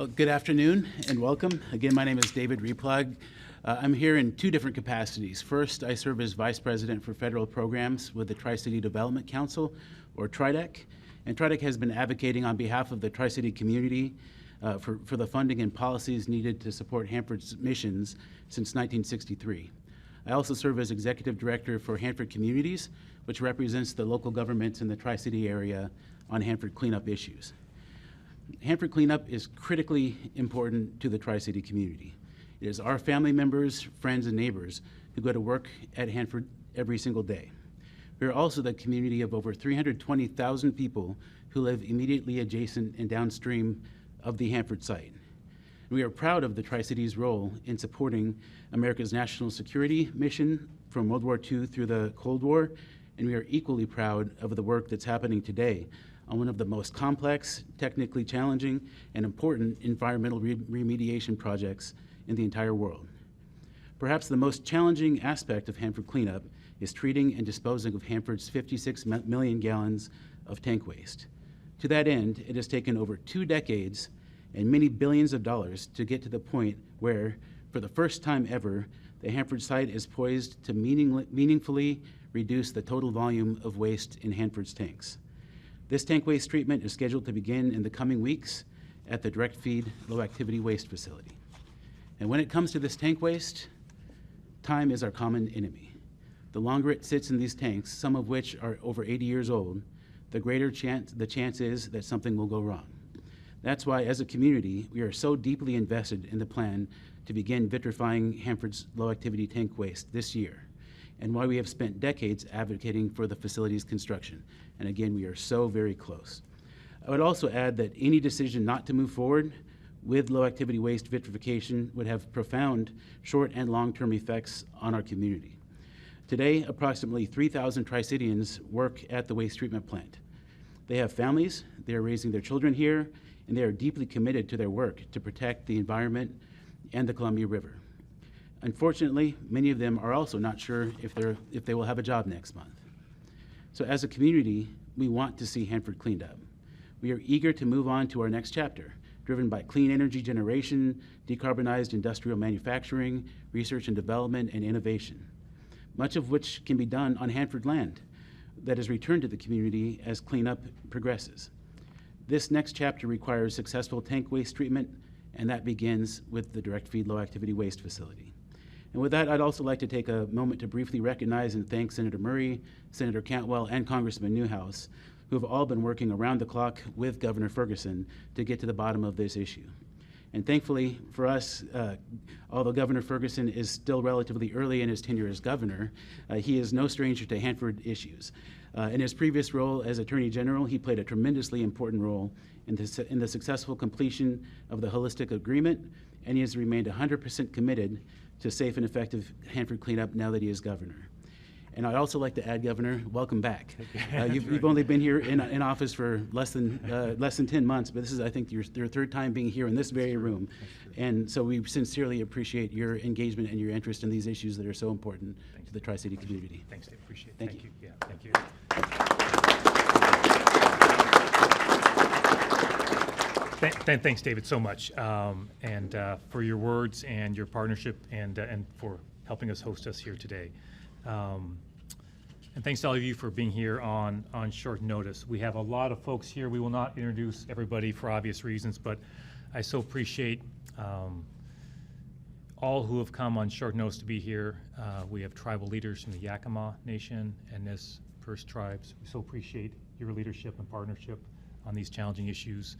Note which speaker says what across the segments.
Speaker 1: Well, good afternoon and welcome. Again, my name is David Replag. I'm here in two different capacities. First, I serve as Vice President for Federal Programs with the Tri-City Development Council, or TRIDEC. And TRIDEC has been advocating on behalf of the Tri-City community for the funding and policies needed to support Hanford's missions since 1963. I also serve as Executive Director for Hanford Communities, which represents the local governments in the Tri-City area on Hanford cleanup issues. Hanford cleanup is critically important to the Tri-City community. It is our family members, friends, and neighbors who go to work at Hanford every single day. We are also the community of over 320,000 people who live immediately adjacent and downstream of the Hanford site. We are proud of the Tri-City's role in supporting America's national security mission from World War II through the Cold War, and we are equally proud of the work that's happening today on one of the most complex, technically challenging, and important environmental remediation projects in the entire world. Perhaps the most challenging aspect of Hanford cleanup is treating and disposing of Hanford's 56 million gallons of tank waste. To that end, it has taken over 2 decades and many billions of dollars to get to the point where, for the first time ever, the Hanford site is poised to meaningfully reduce the total volume of waste in Hanford's tanks. This tank waste treatment is scheduled to begin in the coming weeks at the direct feed low activity waste facility. And when it comes to this tank waste, time is our common enemy. The longer it sits in these tanks, some of which are over 80 years old, the greater the chance is that something will go wrong. That's why, as a community, we are so deeply invested in the plan to begin vitrifying Hanford's low activity tank waste this year, and why we have spent decades advocating for the facility's construction. And again, we are so very close. I would also add that any decision not to move forward with low activity waste vitrification would have profound short and long-term effects on our community. Today, approximately 3,000 Tri-Citians work at the waste treatment plant. They have families, they are raising their children here, and they are deeply committed to their work to protect the environment and the Columbia River. Unfortunately, many of them are also not sure if they will have a job next month. So as a community, we want to see Hanford cleaned up. We are eager to move on to our next chapter, driven by clean energy generation, decarbonized industrial manufacturing, research and development, and innovation, much of which can be done on Hanford land that is returned to the community as cleanup progresses. This next chapter requires successful tank waste treatment, and that begins with the direct feed low activity waste facility. And with that, I'd also like to take a moment to briefly recognize and thank Senator Murray, Senator Cantwell, and Congressman Newhouse, who have all been working around the clock with Governor Ferguson to get to the bottom of this issue. And thankfully for us, although Governor Ferguson is still relatively early in his tenure as governor, he is no stranger to Hanford issues. In his previous role as Attorney General, he played a tremendously important role in the successful completion of the holistic agreement, and he has remained 100% committed to safe and effective Hanford cleanup now that he is governor. And I'd also like to add, Governor, welcome back. You've only been here in office for less than 10 months, but this is, I think, your third time being here in this very room. And so we sincerely appreciate your engagement and your interest in these issues that are so important to the Tri-City community.
Speaker 2: Thanks, Dave. Appreciate it.
Speaker 1: Thank you.
Speaker 2: Yeah, thank you. Thanks, David, so much, and for your words and your partnership, and for helping us host us here today. And thanks to all of you for being here on short notice. We have a lot of folks here. We will not introduce everybody for obvious reasons, but I so appreciate all who have come on short notice to be here. We have tribal leaders from the Yakima Nation and Nez Perce tribes. We so appreciate your leadership and partnership on these challenging issues.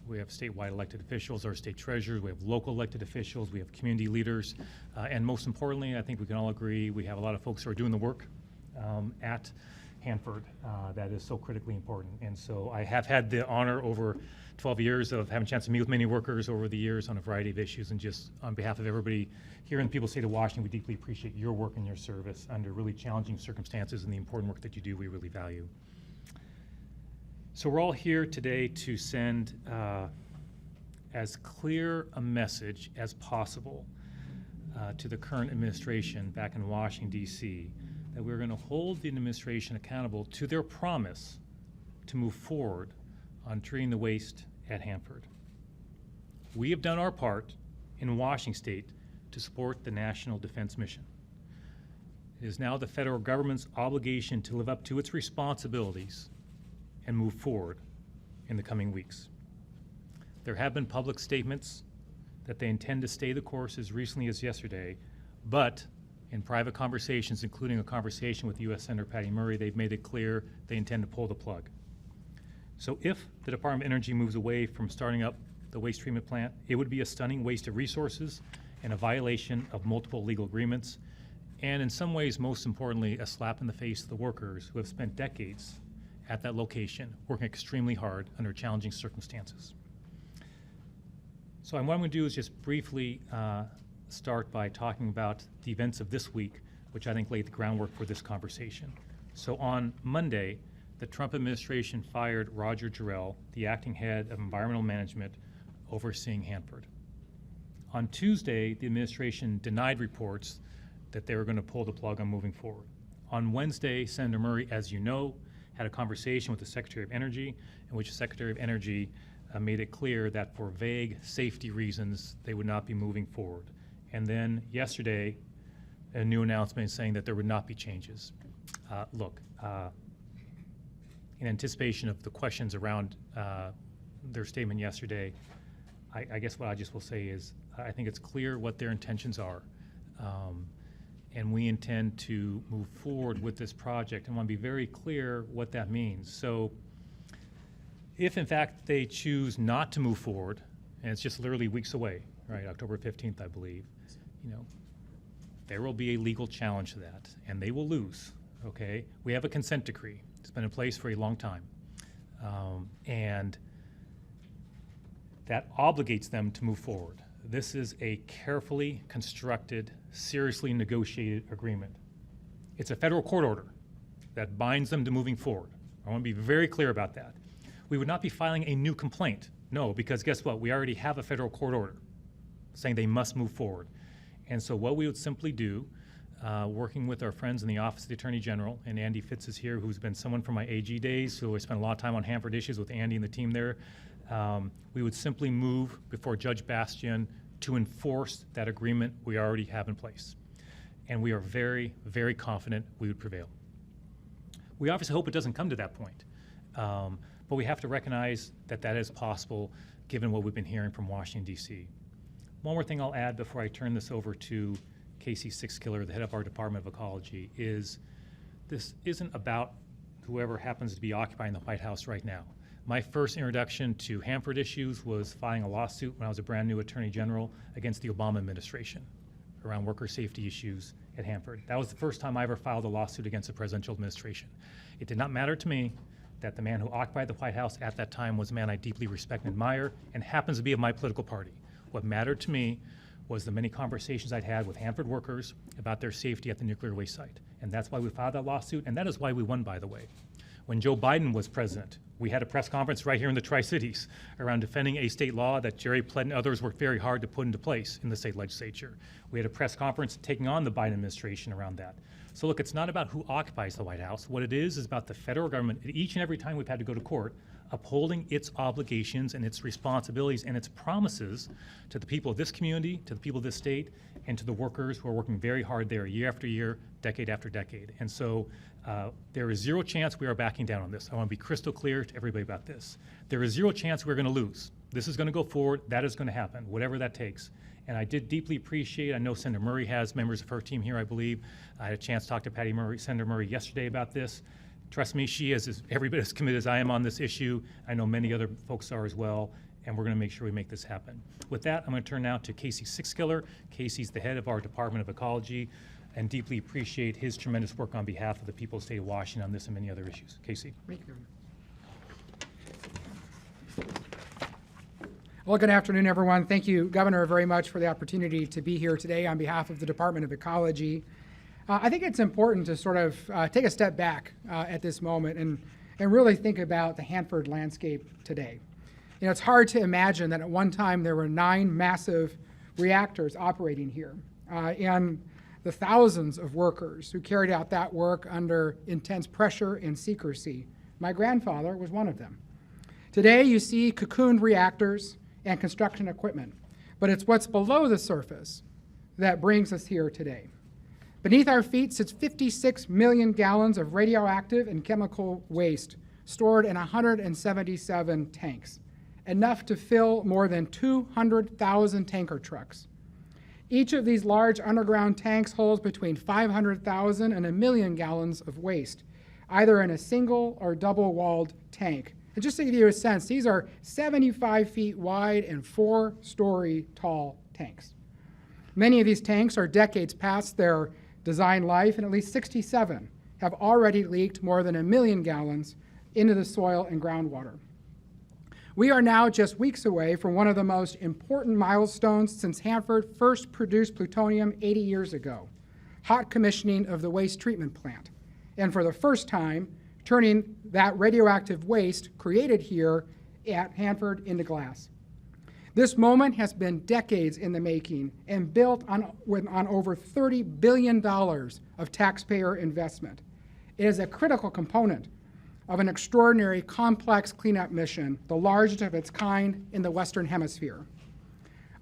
Speaker 2: We have statewide elected officials, our state treasurers, we have local elected officials, we have community leaders, and most importantly, I think we can all agree, we have a lot of folks who are doing the work at Hanford that is so critically important. And so I have had the honor over 12 years of having a chance to meet with many workers over the years on a variety of issues, and just on behalf of everybody here in the people of the state of Washington, we deeply appreciate your work and your service under really challenging circumstances, and the important work that you do we really value. So we're all here today to send as clear a message as possible to the current administration back in Washington, D.C., that we're going to hold the administration accountable to their promise to move forward on treating the waste at Hanford. we have done our part in Washington State to support the national defense mission. It is now the federal government's obligation to live up to its responsibilities and move forward in the coming weeks. There have been public statements that they intend to stay the course as recently as yesterday, but in private conversations, including a conversation with U.S. Senator Patty Murray, they've made it clear they intend to pull the plug. So if the Department of Energy moves away from starting up the waste treatment plant, it would be a stunning waste of resources and a violation of multiple legal agreements, and in some ways, most importantly, a slap in the face of the workers who have spent decades at that location working extremely hard under challenging circumstances. So what I'm going to do is just briefly start by talking about the events of this week, which I think laid the groundwork for this conversation. So on Monday, the Trump administration fired Roger Jarrell, the acting head of environmental management overseeing Hanford. On Tuesday, the administration denied reports that they were going to pull the plug on moving forward. On Wednesday, Senator Murray, as you know, had a conversation with the Secretary of Energy in which the Secretary of Energy made it clear that for vague safety reasons, they would not be moving forward. And then yesterday, a new announcement saying that there would not be changes. In anticipation of the questions around their statement yesterday, I guess what I just will say is I think it's clear what their intentions are. And we intend to move forward with this project. I want to be very clear what that means. So if in fact they choose not to move forward, and it's just literally weeks away, right, October 15th, I believe, there will be a legal challenge to that, and they will lose, okay? We have a consent decree. It's been in place for a long time. And that obligates them to move forward. This is a carefully constructed, seriously negotiated agreement. It's a federal court order that binds them to moving forward. I want to be very clear about that. We would not be filing a new complaint. No, because guess what? We already have a federal court order saying they must move forward. And so what we would simply do, working with our friends in the Office of the Attorney General, and Andy Fitz is here, who's been someone from my AG days, so I spent a lot of time on Hanford issues with Andy and the team there. We would simply move before Judge Bastian to enforce that agreement we already have in place. And we are very, very confident we would prevail. We obviously hope it doesn't come to that point, but we have to recognize that that is possible given what we've been hearing from Washington, D.C. One more thing I'll add before I turn this over to Casey Sixkiller, the head of our Department of Ecology, is this isn't about whoever happens to be occupying the White House right now. My first introduction to Hanford issues was filing a lawsuit when I was a brand new Attorney General against the Obama administration around worker safety issues at Hanford. That was the first time I ever filed a lawsuit against the presidential administration. It did not matter to me that the man who occupied the White House at that time was a man I deeply respect and admire and happens to be of my political party. What mattered to me was the many conversations I'd had with Hanford workers about their safety at the nuclear waste site. And that's why we filed that lawsuit, and that is why we won, by the way. When Joe Biden was president, we had a press conference right here in the Tri-Cities around defending a state law that Jerry Plett and others worked very hard to put into place in the state legislature. We had a press conference taking on the Biden administration around that. So look, it's not about who occupies the White House. What it is about the federal government, each and every time we've had to go to court, upholding its obligations and its responsibilities and its promises to the people of this community, to the people of this state, and to the workers who are working very hard there year after year, decade after decade. And so there is zero chance we are backing down on this. I want to be crystal clear to everybody about this. There is zero chance we're going to lose. This is going to go forward. That is going to happen, whatever that takes. And I did deeply appreciate, I know Senator Murray has members of her team here, I believe. I had a chance to talk to Senator Murray yesterday about this. Trust me, she is every bit as committed as I am on this issue. I know many other folks are as well, and we're going to make sure we make this happen. With that, I'm going to turn now to Casey Sixkiller. Casey's the head of our Department of Ecology, and deeply appreciate his tremendous work on behalf of the people of the state of Washington on this and many other issues. Casey.
Speaker 3: Thank you. Well, good afternoon, everyone. Thank you, Governor, very much for the opportunity to be here today on behalf of the Department of Ecology. I think it's important to sort of take a step back at this moment and really think about the Hanford landscape today. You know, it's hard to imagine that at one time there were 9 massive reactors operating here, and the thousands of workers who carried out that work under intense pressure and secrecy. My grandfather was one of them. Today you see cocooned reactors and construction equipment, but it's what's below the surface that brings us here today. Beneath our feet sits 56 million gallons of radioactive and chemical waste stored in 177 tanks, enough to fill more than 200,000 tanker trucks. Each of these large underground tanks holds between 500,000 and 1 million gallons of waste, either in a single or double-walled tank. And just to give you a sense, these are 75 feet wide and 4-story tall tanks. Many of these tanks are decades past their design life, and at least 67 have already leaked more than 1 million gallons into the soil and groundwater. We are now just weeks away from one of the most important milestones since Hanford first produced plutonium 80 years ago, hot commissioning of the waste treatment plant, and for the first time, turning that radioactive waste created here at Hanford into glass. This moment has been decades in the making and built on over $30 billion of taxpayer investment. It is a critical component of an extraordinary, complex cleanup mission, the largest of its kind in the Western Hemisphere.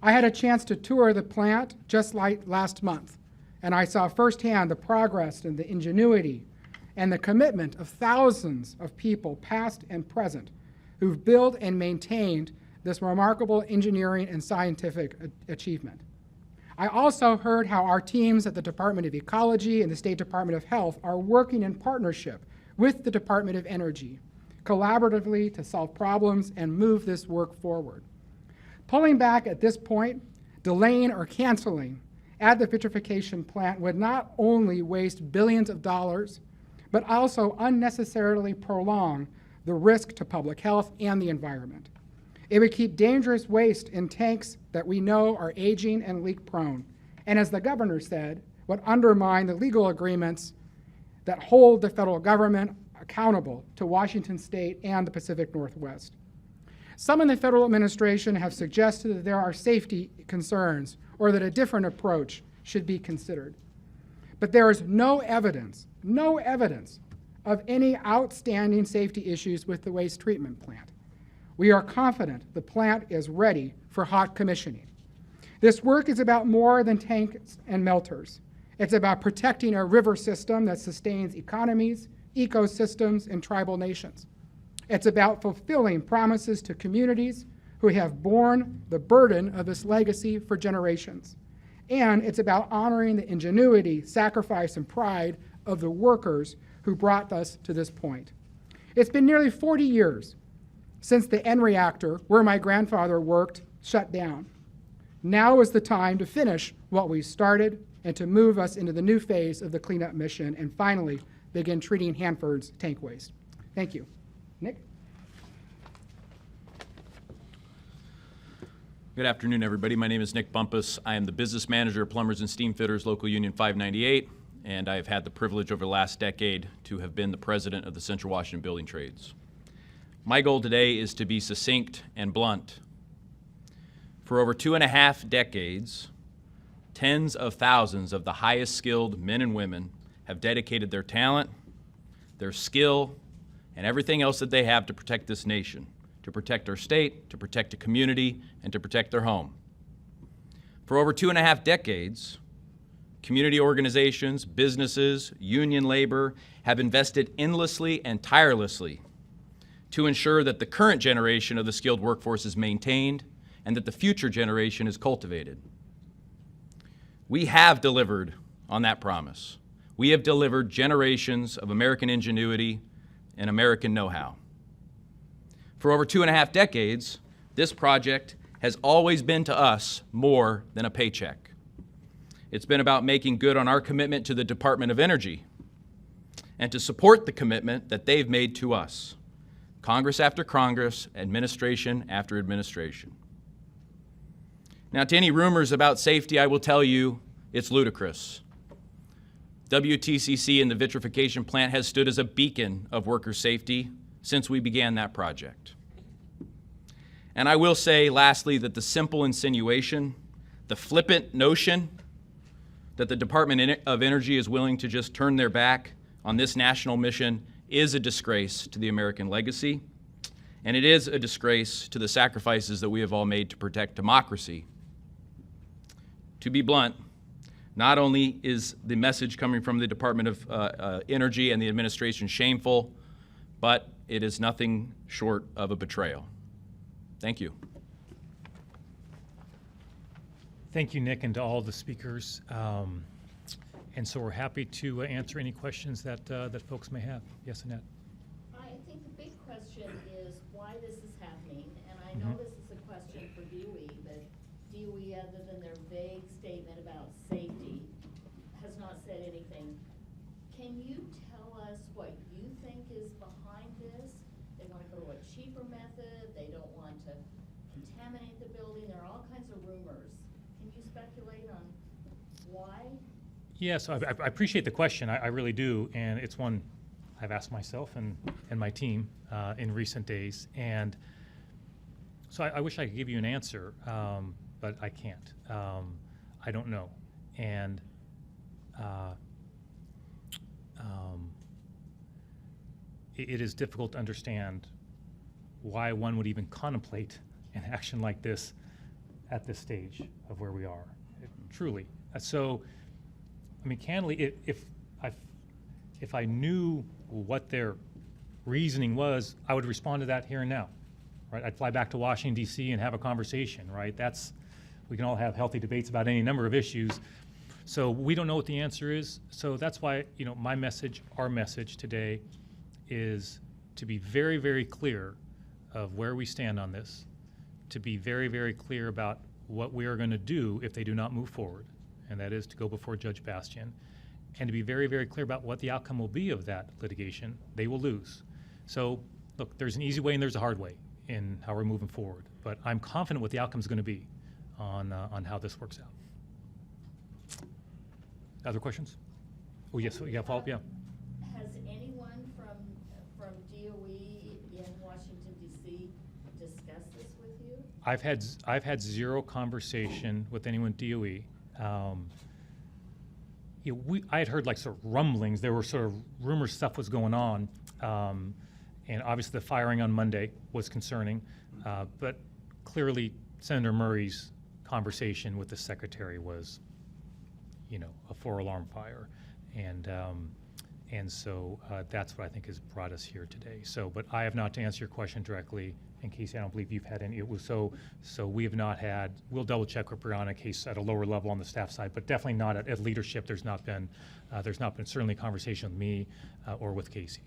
Speaker 3: I had a chance to tour the plant just like last month, and I saw firsthand the progress and the ingenuity and the commitment of thousands of people, past and present, who've built and maintained this remarkable engineering and scientific achievement. I also heard how our teams at the Department of Ecology and the State Department of Health are working in partnership with the Department of Energy, collaboratively to solve problems and move this work forward. Pulling back at this point, delaying or canceling at the vitrification plant would not only waste billions of dollars, but also unnecessarily prolong the risk to public health and the environment. It would keep dangerous waste in tanks that we know are aging and leak prone, and as the governor said, would undermine the legal agreements that hold the federal government accountable to Washington State and the Pacific Northwest. Some in the federal administration have suggested that there are safety concerns or that a different approach should be considered. But there is no evidence of any outstanding safety issues with the waste treatment plant. We are confident the plant is ready for hot commissioning. This work is about more than tanks and melters. It's about protecting a river system that sustains economies, ecosystems, and tribal nations. It's about fulfilling promises to communities who have borne the burden of this legacy for generations. And it's about honoring the ingenuity, sacrifice, and pride of the workers who brought us to this point. It's been nearly 40 years since the N reactor, where my grandfather worked, shut down. Now is the time to finish what we started and to move us into the new phase of the cleanup mission and finally begin treating Hanford's tank waste. Thank you. Nick?
Speaker 4: Good afternoon, everybody. My name is Nick Bumpus. I am the business manager of Plumbers and Steamfitters, Local Union 598, and I have had the privilege over the last decade to have been the president of the Central Washington Building Trades. My goal today is to be succinct and blunt. For over 2.5 decades, tens of thousands of the highest skilled men and women have dedicated their talent, their skill, and everything else that they have to protect this nation, to protect our state, to protect a community, and to protect their home. For over 2.5 decades, community organizations, businesses, union labor have invested endlessly and tirelessly to ensure that the current generation of the skilled workforce is maintained and that the future generation is cultivated. We have delivered on that promise. We have delivered generations of American ingenuity and American know-how. For over 2.5 decades, this project has always been to us more than a paycheck. It's been about making good on our commitment to the Department of Energy and to support the commitment that they've made to us, Congress after Congress, administration after administration. Now, to any rumors about safety, I will tell you it's ludicrous. WTCC and the vitrification plant has stood as a beacon of worker safety since we began that project. And I will say, lastly, that the simple insinuation, the flippant notion that the Department of Energy is willing to just turn their back on this national mission is a disgrace to the American legacy, And it is a disgrace to the sacrifices that we have all made to protect democracy. To be blunt, not only is the message coming from the Department of Energy and the administration shameful, but it is nothing short of a betrayal. Thank you.
Speaker 2: Thank you, Nick, and to all the speakers. And so we're happy to answer any questions that folks may have. Yes, Annette?
Speaker 5: I think the big question is why this is happening, and I know this is a question for DOE, but DOE, other than their vague statement about safety, has not said anything. Can you tell us what you think is behind this? They want to go to a cheaper method, they don't want to contaminate the building, there are all kinds of rumors. Can you speculate on why?
Speaker 2: Yes, I appreciate the question. I really do, and it's one I've asked myself and my team in recent days. And so I wish I could give you an answer, but I can't. I don't know. And it is difficult to understand why one would even contemplate an action like this at this stage of where we are, truly. So, I mean, candidly, if I knew what their reasoning was, I would respond to that here and now, right? I'd fly back to Washington, D.C. and have a conversation, right? We can all have healthy debates about any number of issues. So we don't know what the answer is. So that's why, my message, our message today is to be very, very clear of where we stand on this, to be very, very clear about what we are going to do if they do not move forward, and that is to go before Judge Bastian, and to be very, very clear about what the outcome will be of that litigation. They will lose. So, look, there's an easy way and there's a hard way in how we're moving forward, but I'm confident what the outcome is going to be on how this works out. Other questions? Oh, yes, yeah, follow-up, yeah.
Speaker 5: Has anyone from DOE in Washington, D.C. discussed this with you?
Speaker 2: I've had zero conversation with anyone at DOE. I had heard like sort of rumblings. There were sort of rumors stuff was going on, and obviously the firing on Monday was concerning. But clearly, Senator Murray's conversation with the secretary was, a 4-alarm fire, and so that's what I think has brought us here today. So, but I have not, to answer your question directly, and Casey, I don't believe you've had any. It was so we have not had. We'll double check with Brianna in case at a lower level on the staff side, but definitely not at leadership. There's not been certainly a conversation with me or with Casey.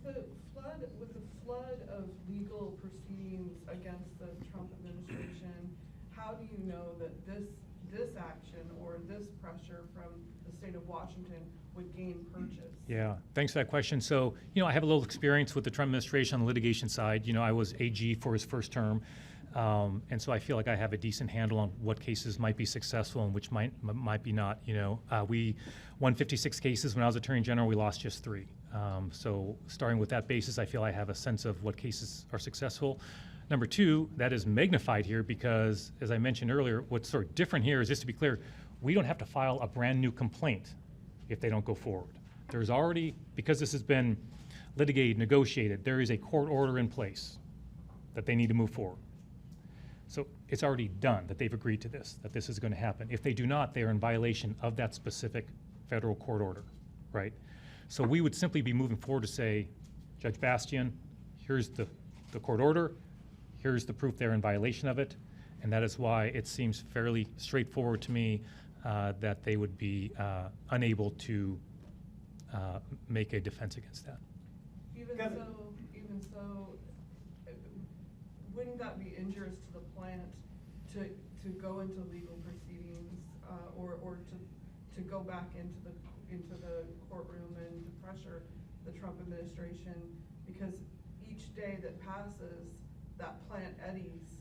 Speaker 6: With the flood of legal proceedings against the Trump administration, how do you know that this action or this pressure from the state of Washington would gain purchase?
Speaker 2: Yeah, thanks for that question. So, I have a little experience with the Trump administration on the litigation side. I was AG for his first term, and so I feel like I have a decent handle on what cases might be successful and which might be not. We won 56 cases when I was Attorney General. We lost just 3. So starting with that basis, I feel I have a sense of what cases are successful. Number 2, that is magnified here because, as I mentioned earlier, what's sort of different here is, just to be clear, we don't have to file a brand new complaint if they don't go forward. There's already, because this has been litigated, negotiated, there is a court order in place that they need to move forward. So it's already done, that they've agreed to this, that this is going to happen. If they do not, they are in violation of that specific federal court order, right? So we would simply be moving forward to say, Judge Bastian, here's the court order, here's the proof they're in violation of it, and that is why it seems fairly straightforward to me that they would be unable to make a defense against that.
Speaker 6: Even so, wouldn't that be injurious to the plant to go into legal proceedings or to go back into the courtroom and to pressure the Trump administration, because each day that passes, that plant eddies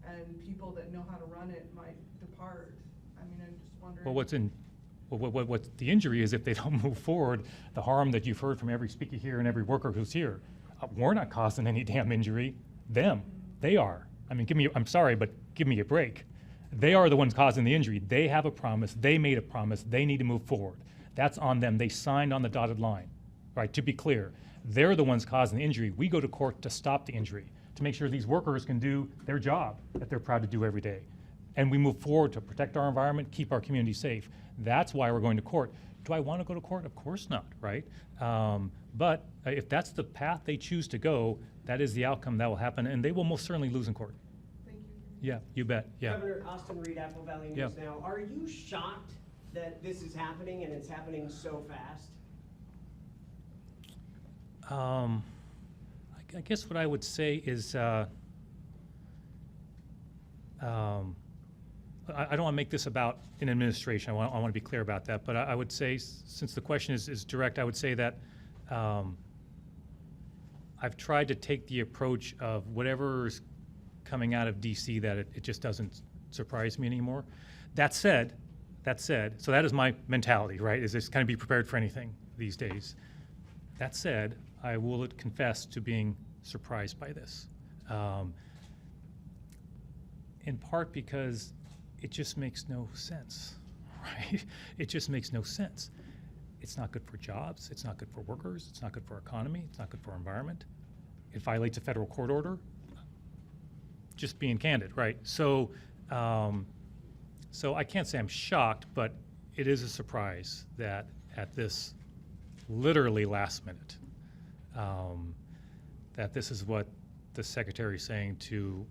Speaker 6: and people that know how to run it might depart. I mean, I'm just wondering.
Speaker 2: Well, what's the injury is if they don't move forward, the harm that you've heard from every speaker here and every worker who's here, we're not causing any damn injury. Them, they are. I mean, I'm sorry, but give me a break. They are the ones causing the injury. They have a promise. They made a promise. They need to move forward. That's on them. They signed on the dotted line. right? To be clear, they're the ones causing the injury. We go to court to stop the injury, to make sure these workers can do their job that they're proud to do every day. And we move forward to protect our environment, keep our community safe. That's why we're going to court. Do I want to go to court? Of course not, right? But if that's the path they choose to go, that is the outcome that will happen, and they will most certainly lose in court.
Speaker 6: Thank you.
Speaker 2: Yeah, you bet. Yeah.
Speaker 7: Governor Austin Reed, Apple Valley News
Speaker 2: Yeah.
Speaker 7: Now. Are you shocked that this is happening and it's happening so fast?
Speaker 2: I guess what I would say is, I don't want to make this about an administration. I want to be clear about that. But I would say, since the question is direct, I would say that I've tried to take the approach of whatever's coming out of D.C. that it just doesn't surprise me anymore. That said, so that is my mentality, right? Is just kind of be prepared for anything these days. That said, I will confess to being surprised by this. In part because it just makes no sense, right? It just makes no sense. It's not good for jobs. It's not good for workers. It's not good for our economy. It's not good for our environment. It violates a federal court order. Just being candid, right? So I can't say I'm shocked, but it is a surprise that at this literally last minute, that this is what the Secretary is saying to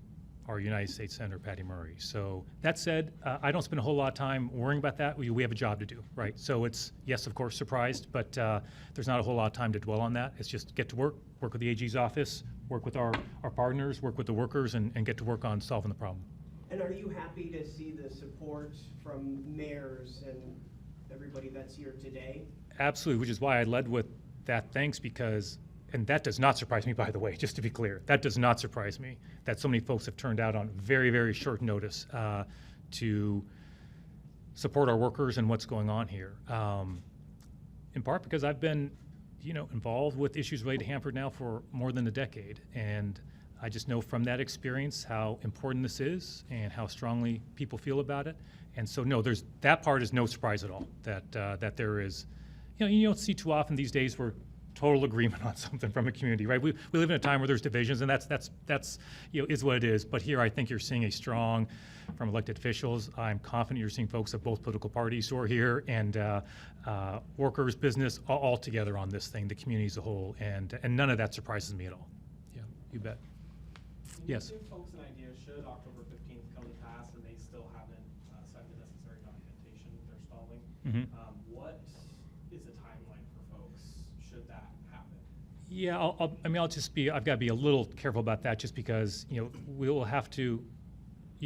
Speaker 2: our United States Senator Patty Murray. So that said, I don't spend a whole lot of time worrying about that. We have a job to do, right? So it's, yes, of course, surprised, but there's not a whole lot of time to dwell on that. It's just get to work with the AG's office, work with our partners, work with the workers, and get to work on solving the problem.
Speaker 7: And are you happy to see the support from mayors and everybody that's here today?
Speaker 2: Absolutely, which is why I led with that thanks, because, and that does not surprise me, by the way, just to be clear, that does not surprise me that so many folks have turned out on very, very short notice to support our workers and what's going on here. In part because I've been, involved with issues related to Hanford now for more than a decade, and I just know from that experience how important this is and how strongly people feel about it. And so, no, that part is no surprise at all, that there is, you don't see too often these days where total agreement on something from a community, right? We live in a time where there's divisions, and that's is what it is. But here, I think you're seeing a strong, from elected officials. I'm confident you're seeing folks of both political parties who are here, and workers, business, all together on this thing, the community as a whole, and none of that surprises me at all. Yeah, you bet.
Speaker 8: Can
Speaker 2: Yes.
Speaker 8: you give folks an idea, should October 15th come to pass and they still haven't signed the necessary documentation, they're stalling, what is the timeline for folks should that happen?
Speaker 2: Yeah, I've got to be a little careful about that, just because, we will have to,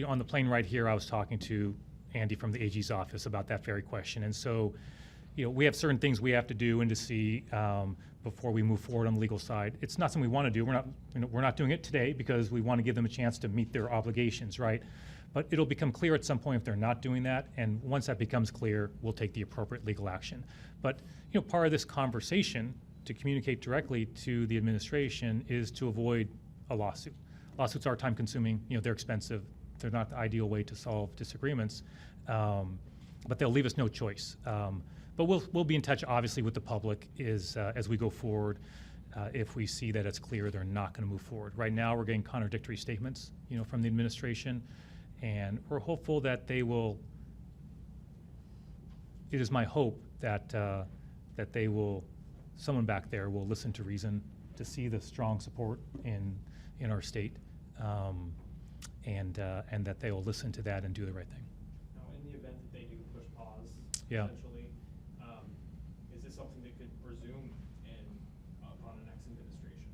Speaker 2: on the plane right here, I was talking to Andy from the AG's office about that very question. And so, we have certain things we have to do and to see before we move forward on the legal side. It's not something we want to do. We're not doing it today because we want to give them a chance to meet their obligations, right? But it'll become clear at some point if they're not doing that, and once that becomes clear, we'll take the appropriate legal action. But part of this conversation to communicate directly to the administration is to avoid a lawsuit. Lawsuits are time-consuming. They're expensive. They're not the ideal way to solve disagreements, but they'll leave us no choice. But we'll be in touch, obviously, with the public as we go forward. If we see that it's clear they're not going to move forward. Right now, we're getting contradictory statements, from the administration, and we're hopeful that they will. It is my hope that they will. Someone back there will listen to reason, to see the strong support in our state, and that they will listen to that and do the right thing.
Speaker 8: Now, in the event that they do push pause,
Speaker 2: Yeah.
Speaker 8: essentially, is this something that could resume upon the next administration?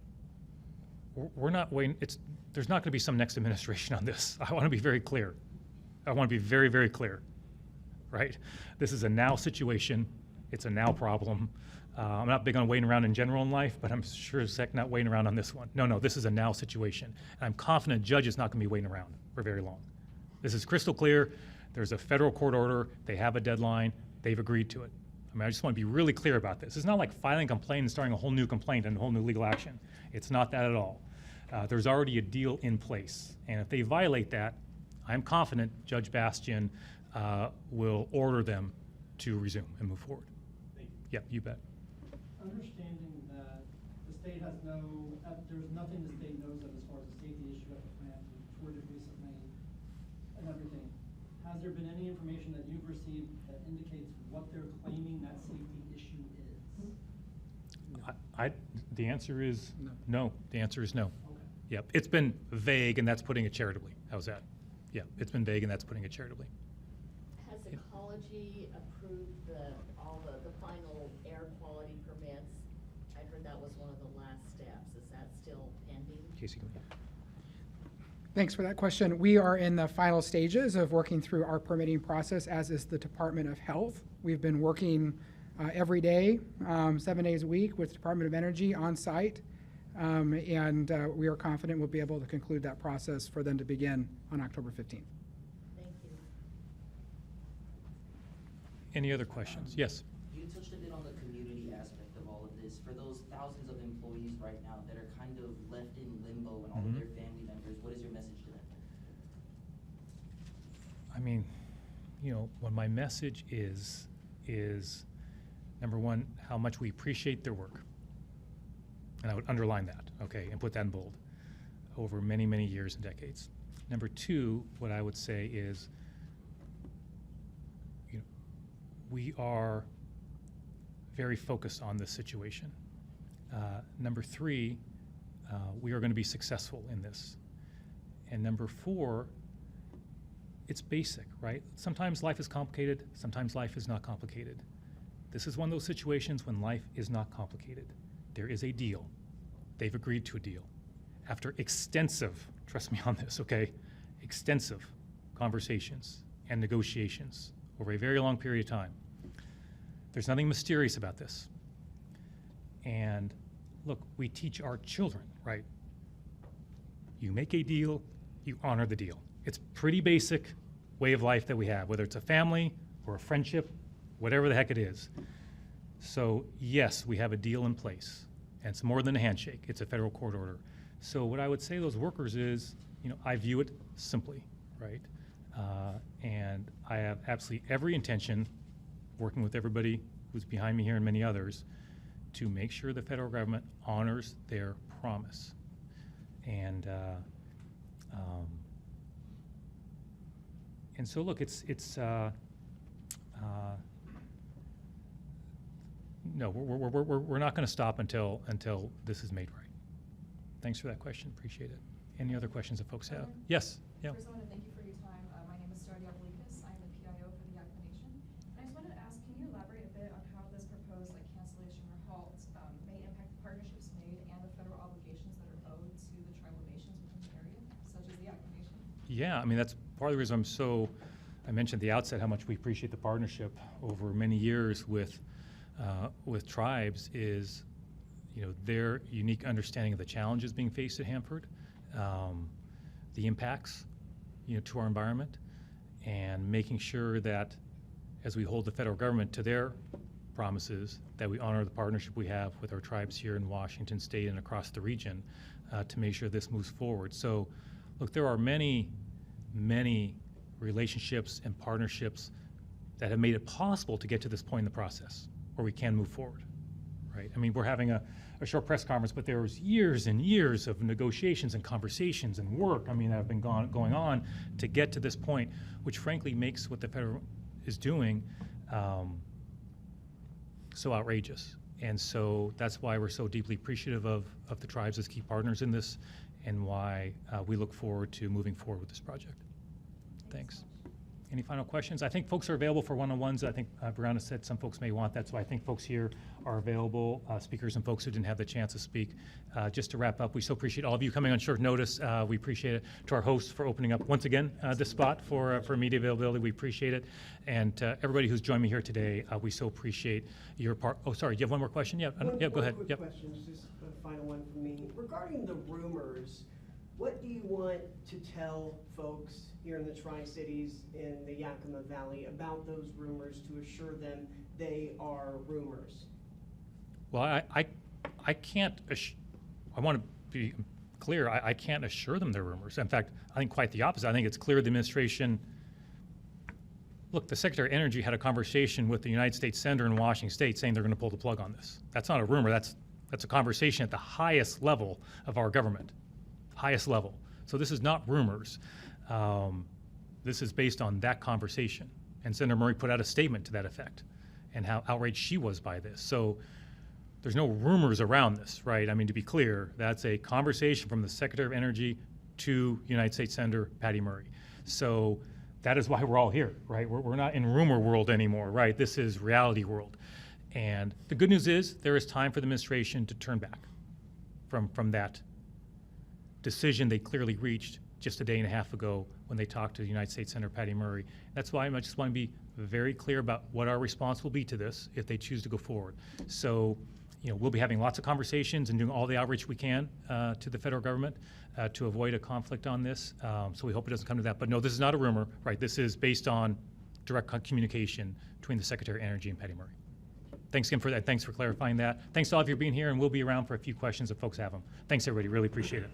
Speaker 2: We're not waiting. There's not going to be some next administration on this. I want to be very clear. I want to be very, very clear, right? This is a now situation. It's a now problem. I'm not big on waiting around in general in life, but I'm sure as heck not waiting around on this one. No, this is a now situation. And I'm confident a judge is not going to be waiting around for very long. This is crystal clear. There's a federal court order. They have a deadline. They've agreed to it. I just want to be really clear about this. It's not like filing a complaint and starting a whole new complaint and a whole new legal action. It's not that at all. There's already a deal in place. And if they violate that, I'm confident Judge Bastian will order them to resume and move forward.
Speaker 8: Thank you.
Speaker 2: Yep, you bet.
Speaker 9: Understanding state has no, there's nothing the state knows of as far as a safety issue at the plant. We toured it recently and everything. Has there been any information that you've received that indicates what they're claiming that safety issue is?
Speaker 2: The answer is no. The answer is no.
Speaker 9: Okay.
Speaker 2: Yep, it's been vague, and that's putting it charitably. How's that? Yeah, it's been vague, and that's putting it charitably.
Speaker 5: Has Ecology approved all the final air quality permits? I heard that was one of the last steps. Is that still pending?
Speaker 2: Casey, go ahead.
Speaker 3: Thanks for that question. We are in the final stages of working through our permitting process, as is the Department of Health. We've been working every day, 7 days a week, with the Department of Energy on site, and we are confident we'll be able to conclude that process for them to begin on October 15th.
Speaker 5: Thank you.
Speaker 2: Any other questions? Yes.
Speaker 10: You touched a bit on the community aspect of all of this. For those thousands of employees right now that are kind of left in limbo and all of their family members, what is your message to them?
Speaker 2: I mean, you know, what my message is number one, how much we appreciate their work. And I would underline that, okay, and put that in bold, over many, many years and decades. Number two, what I would say is, you know, we are very focused on this situation. Number three, we are going to be successful in this. And number four, it's basic, right? Sometimes life is complicated, sometimes life is not complicated. This is one of those situations when life is not complicated. There is a deal. They've agreed to a deal. After extensive, trust me on this, okay, extensive conversations and negotiations over a very long period of time. There's nothing mysterious about this. And look, we teach our children, right? You make a deal, you honor the deal. It's pretty basic way of life that we have, whether it's a family or a friendship, whatever the heck it is. So yes, we have a deal in place, and it's more than a handshake. It's a federal court order. So what I would say to those workers is, you know, I view it simply, right? And I have absolutely every intention, working with everybody who's behind me here and many others, to make sure the federal government honors their promise. And so look, no, we're not going to stop until this is made right. Thanks for that question. Appreciate it. Any other questions that folks have? Yes. Yeah.
Speaker 11: First, I want to thank you for your time. My name is Sarah Diabolikas. I'm the PIO for the Yakima Nation. And I just wanted to ask, can you elaborate a bit on how this proposed cancellation or halt may impact the partnerships made and the federal obligations that are owed to the tribal nations within the area, such as the Yakima Nation?
Speaker 2: Yeah, I mean, that's part of the reason I mentioned at the outset how much we appreciate the partnership over many years with tribes is, you know, their unique understanding of the challenges being faced at Hanford, the impacts, you know, to our environment, and making sure that as we hold the federal government to their promises, that we honor the partnership we have with our tribes here in Washington State and across the region to make sure this moves forward. So, look, there are many, many relationships and partnerships that have made it possible to get to this point in the process where we can move forward, right? I mean, we're having a short press conference, but there was years and years of negotiations and conversations and work, I mean, that have been going on to get to this point, which frankly makes what the federal is doing so outrageous. And so that's why we're so deeply appreciative of the tribes as key partners in this, and why we look forward to moving forward with this project. Thanks. Any final questions? I think folks are available for one-on-ones. I think Brianna said some folks may want that, so I think folks here are available, speakers and folks who didn't have the chance to speak. Just to wrap up, we so appreciate all of you coming on short notice. We appreciate it. To our hosts for opening up once again this spot for media availability, we appreciate it. And everybody who's joined me here today, we so appreciate your part. Oh, sorry, do you have one more question? Yeah, yeah, go ahead.
Speaker 7: One quick question, just a final one from me. Regarding the rumors, what do you want to tell folks here in the Tri-Cities in the Yakima Valley about those rumors to assure them they are rumors?
Speaker 2: Well, I can't, I want to be clear, I can't assure them they're rumors. In fact, I think quite the opposite. I think it's clear the administration, look, the Secretary of Energy had a conversation with the United States Senator in Washington State saying they're going to pull the plug on this. That's not a rumor, that's That's a conversation at the highest level of our government, highest level. So this is not rumors. This is based on that conversation. And Senator Murray put out a statement to that effect and how outraged she was by this. So there's no rumors around this, right? I mean, to be clear, that's a conversation from the Secretary of Energy to United States Senator Patty Murray. So that is why we're all here, right? We're not in rumor world anymore, right? This is reality world. And the good news is there is time for the administration to turn back from that decision they clearly reached just a day and a half ago when they talked to the United States Senator Patty Murray. That's why I just want to be very clear about what our response will be to this if they choose to go forward. So, we'll be having lots of conversations and doing all the outreach we can to the federal government to avoid a conflict on this. So we hope it doesn't come to that. But no, this is not a rumor, right? This is based on direct communication between the Secretary of Energy and Patty Murray. Thanks again for that. Thanks for clarifying that. Thanks to all of you for being here, and we'll be around for a few questions if folks have them. Thanks, everybody. Really appreciate it.